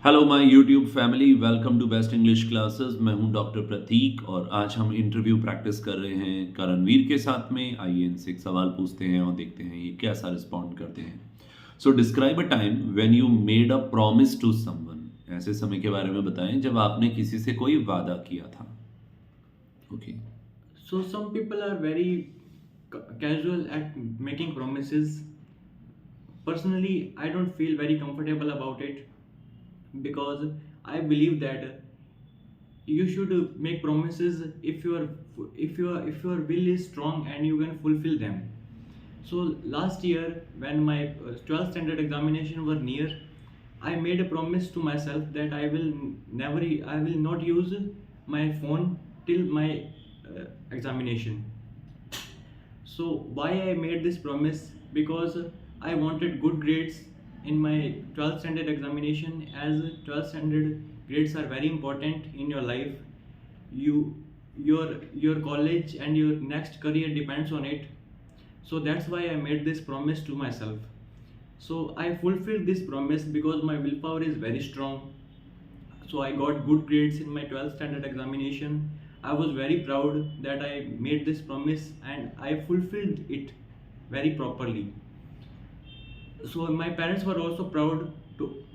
Hello my YouTube family, welcome to best English classes. मैं हूं doctor प्रतीक और आज हम इंटरव्यू प्रैक्टिस कर रहे हैं करणवीर के साथ में। आइए इनसे एक सवाल पूछते हैं और देखते हैं ये कैसा रिस्पॉन्ड करते हैं। So describe a time when you made a promise to someone. ऐसे समय के बारे में बताएं जब आपने किसी से कोई वादा किया था। Okay. So some people are very casual at making promises. Personally, I don't feel very comfortable about it because I believe that you should make promises if your will is strong and you can fulfill them. So last year when my 12th standard examination were near, I made a promise to myself that I will not use my phone till my examination. So why I made this promise? Because I wanted good grades in my 12th standard examination, as 12th standard grades are very important in your life. You your college and your next career depends on it. So that's why I made this promise to myself. So I fulfilled this promise because my willpower is very strong. So I got good grades in my 12th standard examination. I was very proud that I made this promise and I fulfilled it very properly. So my parents were also proud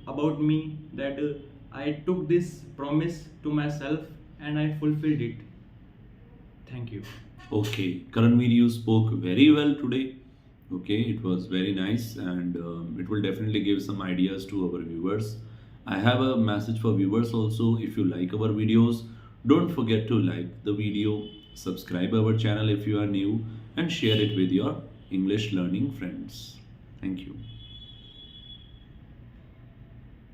about me that I took this promise to myself and I fulfilled it. Thank you. Okay, Karanveer, you spoke very well today. Okay, it was very nice and it will definitely give some ideas to our viewers. I have a message for viewers also. If you like our videos, don't forget to like the video, subscribe our channel if you are new, and share it with your English learning friends. Thank you.